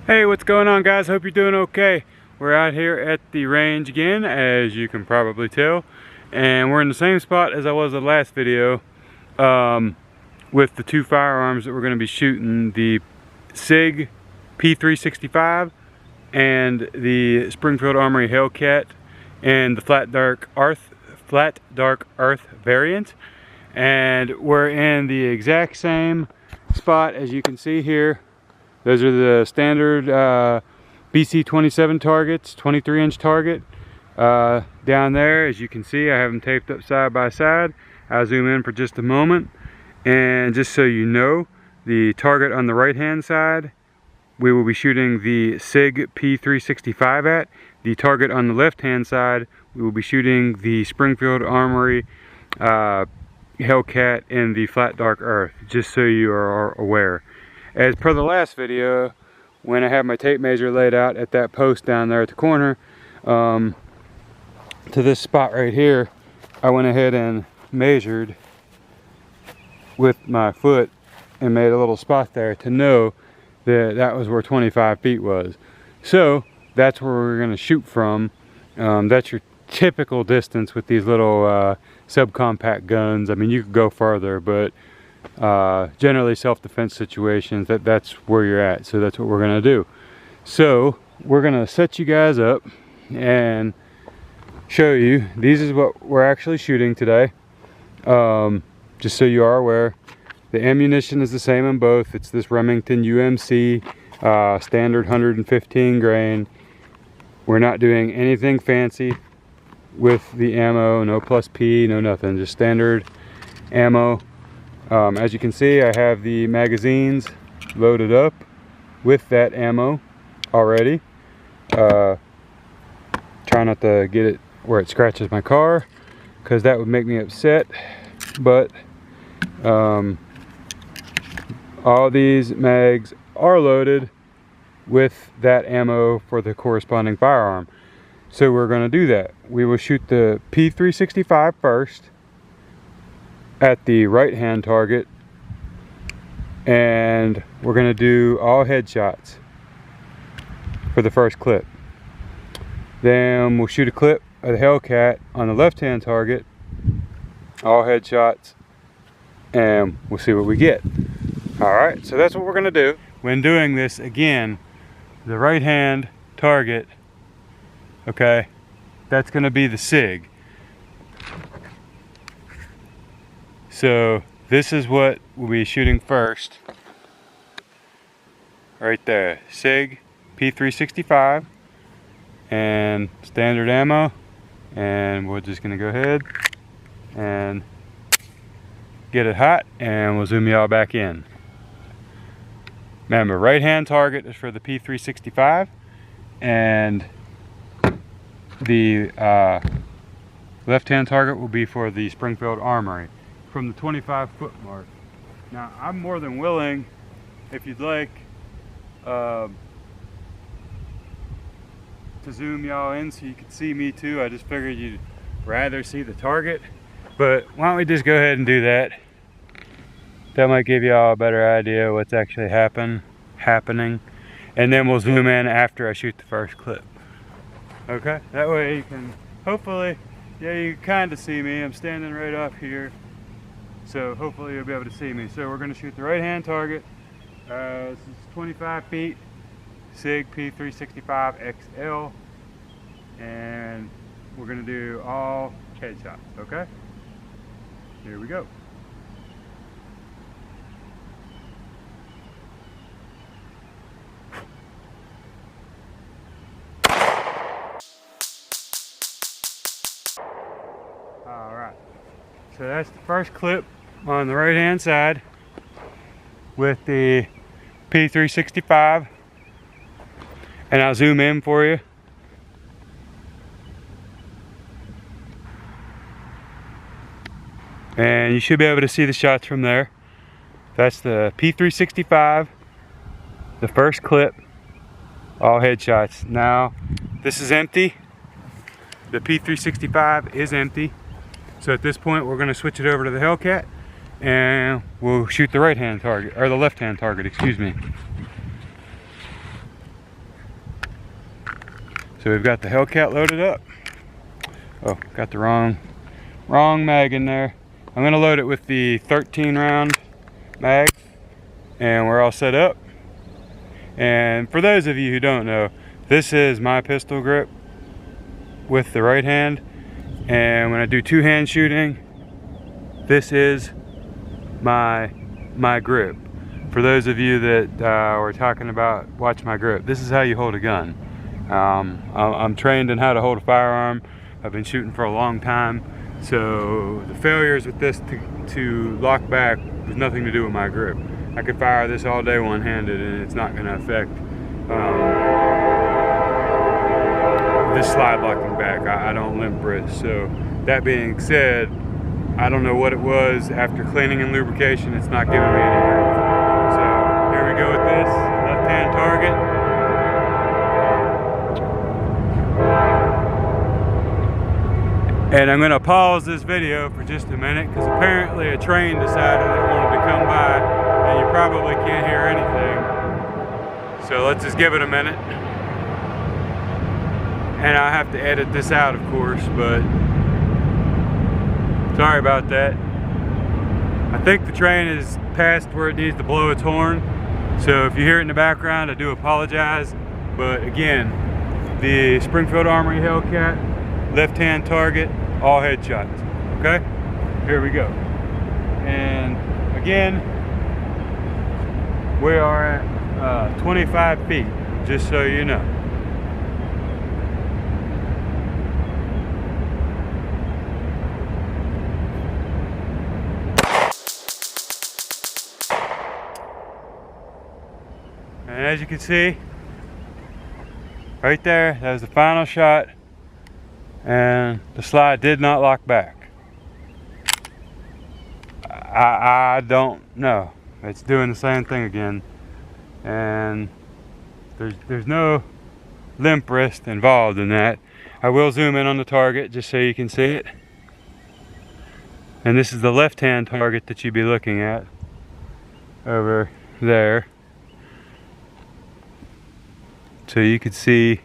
Hey, what's going on, guys? Hope you're doing okay. We're out here at the range again, as you can probably tell, and we're in the same spot as I was in the last video with the two firearms that we're going to be shooting, the Sig P365 and the Springfield Armory Hellcat and the flat dark earth variant. And we're in the exact same spot as you can see here. Those are the standard BC27 targets, 23-inch target. Down there, as you can see, I have them taped up side by side. I'll zoom in for just a moment. And just so you know, the target on the right-hand side, we will be shooting the Sig P365 at. The target on the left-hand side, we will be shooting the Springfield Armory Hellcat in the flat dark earth, just so you are aware. As per the last video, when I had my tape measure laid out at that post down there at the corner, to this spot right here, I went ahead and measured with my foot and made a little spot there to know that that was where 25 feet was. So that's where we're going to shoot from. That's your typical distance with these little subcompact guns. I mean, you could go further, but generally self-defense situations, that's where you're at. So that's what we're gonna do. So we're gonna set you guys up and show you. This is what we're actually shooting today. Just so you are aware, the ammunition is the same in both. It's this Remington UMC standard 115 grain. We're not doing anything fancy with the ammo. No plus P, no nothing, just standard ammo. As you can see, I have the magazines loaded up with that ammo already. Try not to get it where it scratches my car, because that would make me upset. But all these mags are loaded with that ammo for the corresponding firearm. So we're going to do that. We will shoot the P365 first at the right hand target, and we're going to do all headshots for the first clip. Then we'll shoot a clip of the Hellcat on the left hand target, all headshots, and we'll see what we get. Alright, so that's what we're going to do. When doing this, again, the right hand target, okay, that's going to be the Sig. So this is what we'll be shooting first. Right there, Sig P365 and standard ammo. And we're just gonna go ahead and get it hot, and we'll zoom y'all back in. Remember, right hand target is for the P365, and the left hand target will be for the Springfield Armory from the 25-foot mark. Now, I'm more than willing, if you'd like, to zoom y'all in so you can see me too. I just figured you'd rather see the target, but why don't we just go ahead and do that? That might give y'all a better idea what's actually happening, and then we'll zoom in after I shoot the first clip. Okay, that way you can hopefully, yeah, you can kind of see me. I'm standing right up here, so hopefully you'll be able to see me. So we're going to shoot the right hand target. This is 25 feet, Sig P365 XL, and we're going to do all headshots. Okay, here we go. Alright, so that's the first clip on the right hand side with the P365, and I'll zoom in for you. And you should be able to see the shots from there. That's the P365, the first clip, all headshots. Now, this is empty. The P365 is empty. So at this point, we're going to switch it over to the Hellcat, and we'll shoot the right hand target, or the left hand target, excuse me. So we've got the Hellcat loaded up. Oh, got the wrong mag in there. I'm gonna load it with the 13 round mag, and we're all set up. And for those of you who don't know, this is my pistol grip with the right hand, and when I do two-hand shooting, this is my grip. For those of you that were talking about watch my grip, this is how you hold a gun. I'm trained in how to hold a firearm. I've been shooting for a long time, so the failures with this to lock back was nothing to do with my grip. I could fire this all day one-handed and it's not going to affect this slide locking back. I don't limp wrist. So that being said, I don't know what it was. After cleaning and lubrication, it's not giving me any grip. So here we go with this left-hand target. And I'm going to pause this video for just a minute because apparently a train decided it wanted to come by and you probably can't hear anything. So let's just give it a minute. And I'll have to edit this out, of course, but sorry about that. I think the train is past where it needs to blow its horn. So if you hear it in the background, I do apologize. But again, the Springfield Armory Hellcat, left-hand target, all headshots. Okay, here we go. And again, we are at 25 feet, just so you know. And as you can see, right there, that was the final shot. And the slide did not lock back. I don't know. It's doing the same thing again. And there's no limp wrist involved in that. I will zoom in on the target just so you can see it. And this is the left-hand target that you'd be looking at over there. So you could see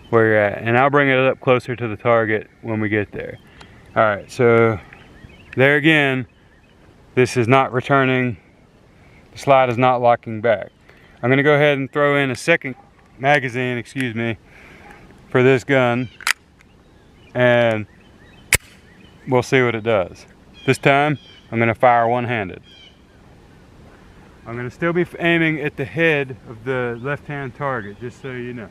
where you're at, and I'll bring it up closer to the target when we get there. All right, so there again, this is not returning, the slide is not locking back. I'm gonna go ahead and throw in a second magazine, excuse me, for this gun, and we'll see what it does. This time, I'm gonna fire one-handed. I'm gonna still be aiming at the head of the left-hand target, just so you know.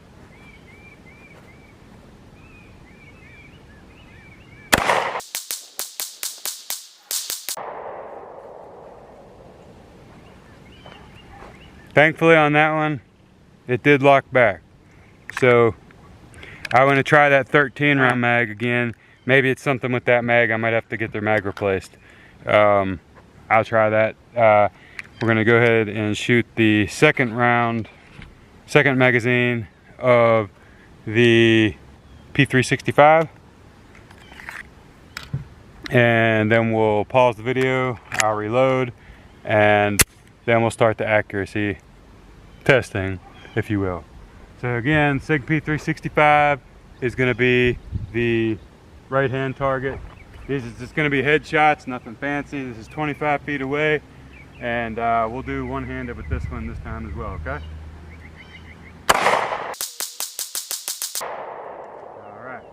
Thankfully on that one, it did lock back. So I want to try that 13 round mag again. Maybe it's something with that mag. I might have to get their mag replaced. I'll try that. We're going to go ahead and shoot the second magazine of the P365. And then we'll pause the video, I'll reload, and then we'll start the accuracy testing, if you will. So again, Sig P365 is going to be the right-hand target. This is just going to be headshots, nothing fancy. This is 25 feet away, and we'll do one-handed with this one this time as well, okay? All right,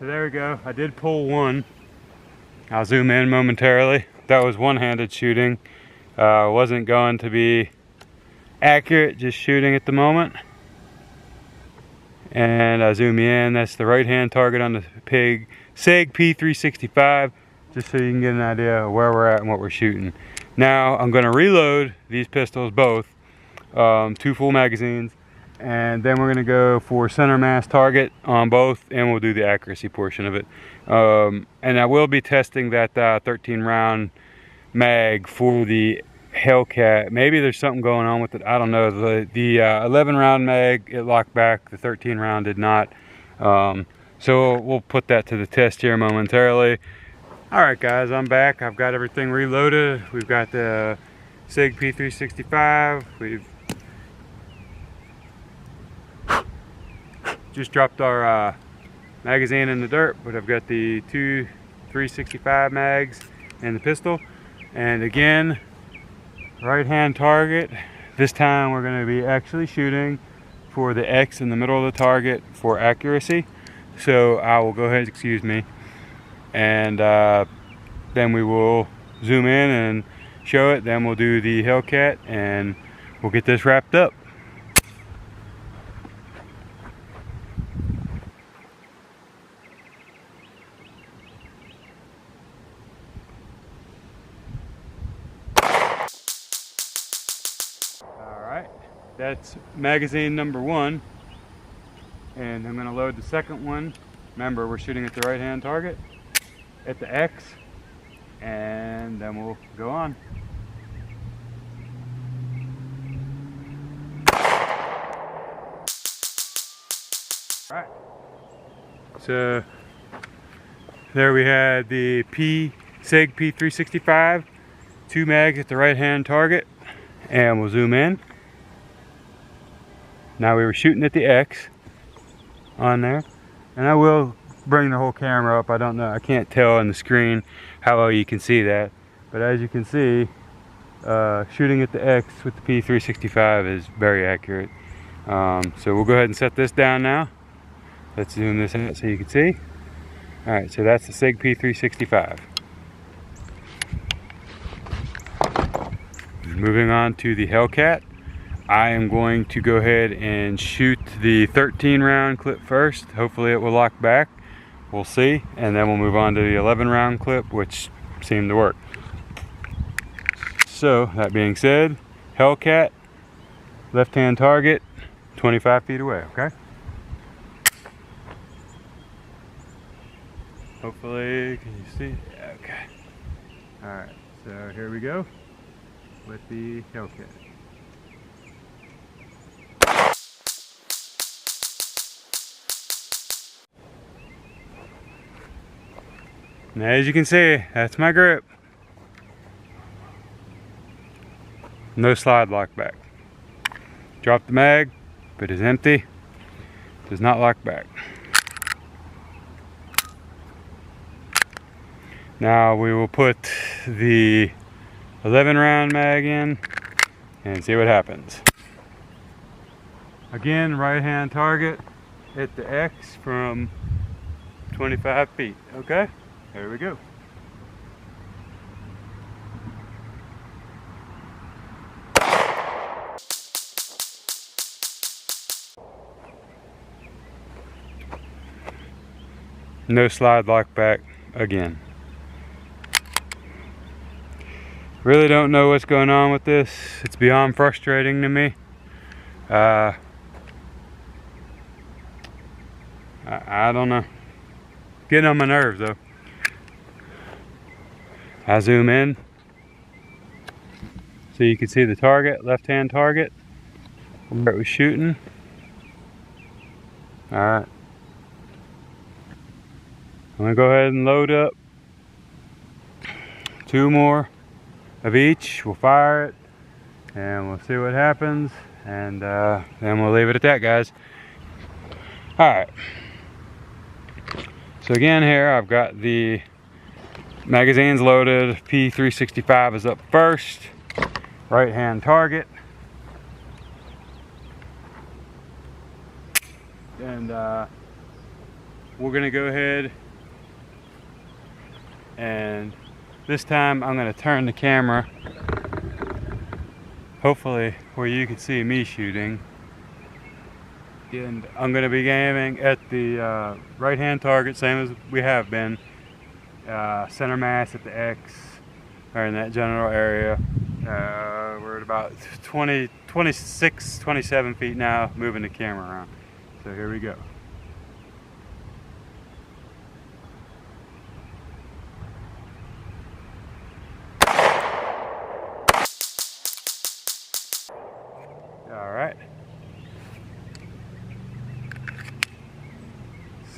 so there we go. I did pull one. I'll zoom in momentarily. That was one-handed shooting. Wasn't going to be accurate, just shooting at the moment. And I zoom in, that's the right hand target on the Sig P365, just so you can get an idea of where we're at and what we're shooting. Now I'm going to reload these pistols both, 2 full magazines, and then we're going to go for center mass target on both, and we'll do the accuracy portion of it. And I will be testing that 13 round mag for the Hellcat. Maybe there's something going on with it, I don't know. The 11 round mag, it locked back, the 13 round did not. So we'll put that to the test here momentarily. Alright guys, I'm back. I've got everything reloaded. We've got the Sig P365. We've just dropped our magazine in the dirt, but I've got the two 365 mags and the pistol. And again, right hand target. This time we're going to be actually shooting for the X in the middle of the target for accuracy. So I will go ahead, excuse me, and then we will zoom in and show it. Then we'll do the Hellcat and we'll get this wrapped up. Alright, that's magazine number 1. And I'm going to load the second one. Remember, we're shooting at the right hand target, at the X, and then we'll go on. Alright, so there we had the Sig P365, 2 mags at the right hand target, and we'll zoom in. Now we were shooting at the X on there, and I will bring the whole camera up. I don't know, I can't tell on the screen how well you can see that, but as you can see, shooting at the X with the P365 is very accurate. So we'll go ahead and set this down now. Let's zoom this out so you can see. Alright, so that's the Sig P365. Moving on to the Hellcat. I am going to go ahead and shoot the 13 round clip first. Hopefully it will lock back. We'll see. And then we'll move on to the 11 round clip, which seemed to work. So, that being said, Hellcat, left hand target, 25 feet away, okay? Hopefully, can you see? Okay. Alright, so here we go with the Hellcat. And as you can see, that's my grip. No slide lock back. Drop the mag, but it's empty. Does not lock back. Now we will put the 11 round mag in and see what happens. Again, right hand target, hit the X from 25 feet, okay? Here we go. No slide lock back again. Really don't know what's going on with this. It's beyond frustrating to me. I don't know. Getting on my nerves though. I zoom in so you can see the target, left hand target, where it was shooting. Alright. I'm going to go ahead and load up 2 more of each. We'll fire it and we'll see what happens, and then we'll leave it at that, guys. Alright. So again, here I've got the magazines loaded. P365 is up first. Right hand target. And we're going to go ahead and this time I'm going to turn the camera, hopefully where you can see me shooting. And I'm going to be aiming at the right hand target, same as we have been. Center mass at the X, or in that general area. We're at about 26, 27 feet now, moving the camera around. So here we go. Alright.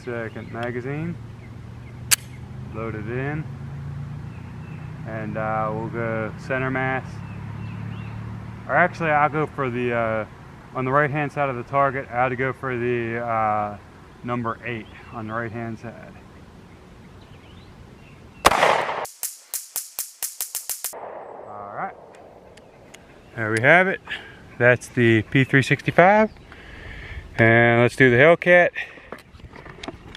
Second magazine. Loaded in. And we'll go center mass. Or actually, I'll go for the, on the right hand side of the target, I had to go for the number 8 on the right hand side. Alright, there we have it. That's the P365. And let's do the Hellcat.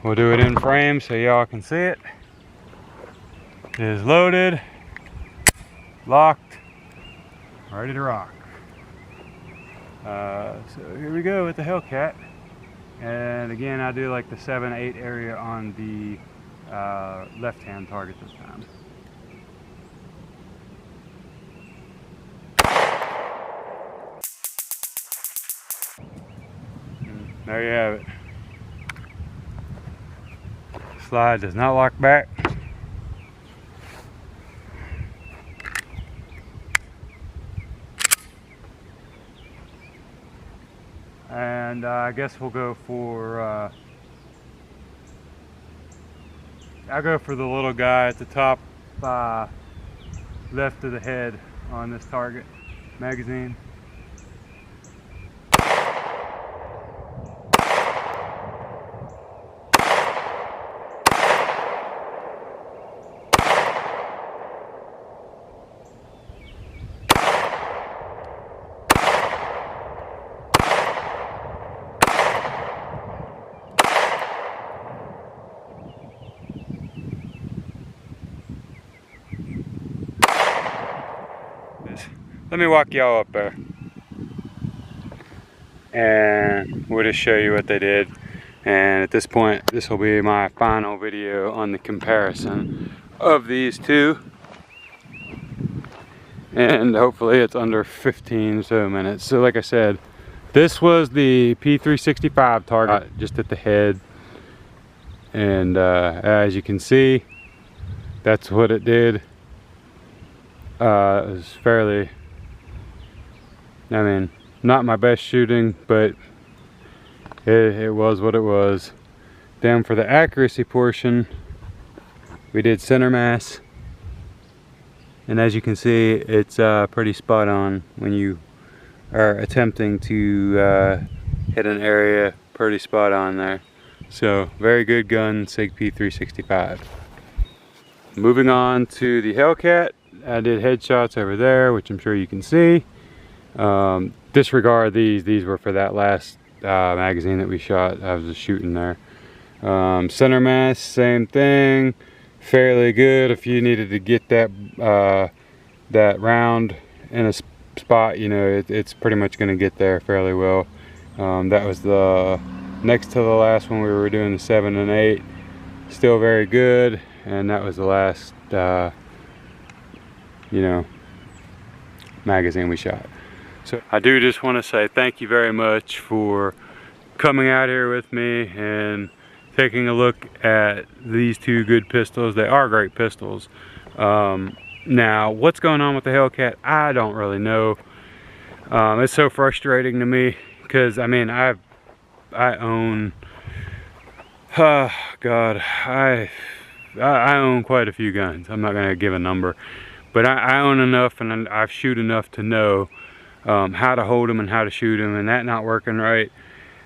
We'll do it in frame so y'all can see it. It is loaded, locked, ready to rock. So here we go with the Hellcat. And again, I do like the 7-8 area on the left-hand target this time. And there you have it. Slide does not lock back. And I guess we'll go for I'll go for the little guy at the top left of the head on this target magazine. Let me walk y'all up there and we'll just show you what they did. And at this point, this will be my final video on the comparison of these two. And hopefully it's under 15 or so minutes. So like I said, this was the P365 target, just at the head. And as you can see, that's what it did. It was fairly, I mean, not my best shooting, but it was what it was. Then for the accuracy portion, we did center mass. And as you can see, it's pretty spot on when you are attempting to hit an area, pretty spot on there. So, very good gun, Sig P365. Moving on to the Hellcat, I did headshots over there, which I'm sure you can see. Disregard these were for that last magazine that we shot. I was just shooting there. Center mass, same thing, fairly good. If you needed to get that that round in a spot, you know, it's pretty much going to get there fairly well. That was the next to the last one. We were doing the 7 and 8, still very good. And that was the last you know, magazine we shot. So I do just want to say thank you very much for coming out here with me and taking a look at these two good pistols. They are great pistols. Now, what's going on with the Hellcat, I don't really know. It's so frustrating to me because, I mean, I own, oh God, I own quite a few guns. I'm not going to give a number, but I own enough and I shoot enough to know how to hold them and how to shoot them, and that not working right.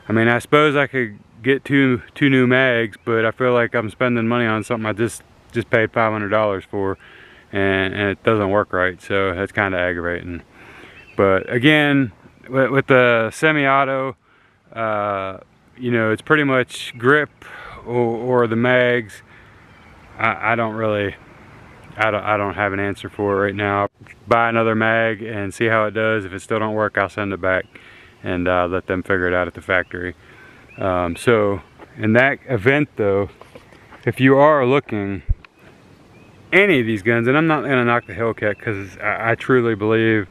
I mean, I suppose I could get two new mags, but I feel like I'm spending money on something I just paid $500 for, and it doesn't work right, so that's kind of aggravating. But again, with the semi-auto, you know, it's pretty much grip or the mags. I don't have an answer for it right now. Buy another mag and see how it does. If it still don't work, I'll send it back and let them figure it out at the factory. So in that event though, if you are looking any of these guns, and I'm not gonna knock the Hellcat because I truly believe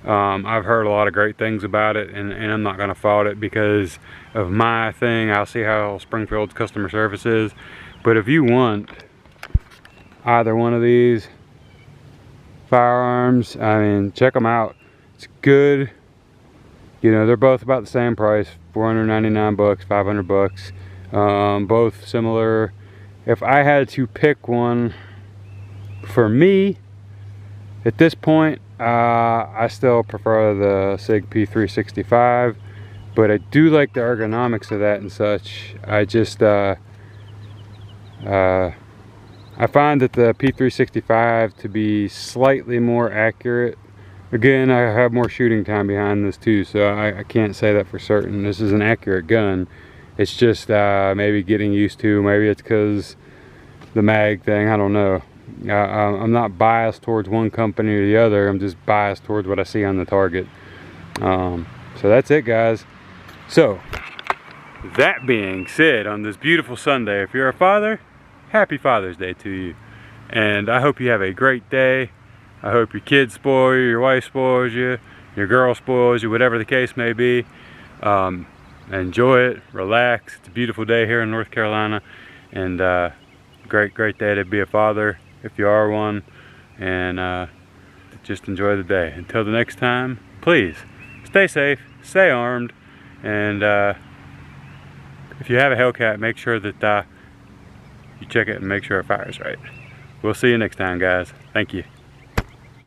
I've heard a lot of great things about it, and I'm not gonna fault it because of my thing. I'll see how Springfield's customer service is. But if you want either one of these firearms, I mean, check them out. It's good. You know, they're both about the same price, 499 bucks, 500 bucks. Both similar. If I had to pick one for me at this point, I still prefer the Sig P365. but I do like the ergonomics of that and such. I just I find that the P365 to be slightly more accurate. Again, I have more shooting time behind this too, so I can't say that for certain. This is an accurate gun. It's just maybe getting used to. Maybe it's because the mag thing, I don't know. I'm not biased towards one company or the other. I'm just biased towards what I see on the target. So that's it, guys. So that being said, on this beautiful Sunday, if you're a father, happy Father's Day to you, and I hope you have a great day. I hope your kids spoil you, your wife spoils you, your girl spoils you, whatever the case may be. Enjoy it, relax. It's a beautiful day here in North Carolina, and great day to be a father if you are one, and just enjoy the day. Until the next time, please stay safe, stay armed, and if you have a Hellcat, make sure that you check it and make sure it fires right. We'll see you next time, guys. Thank you.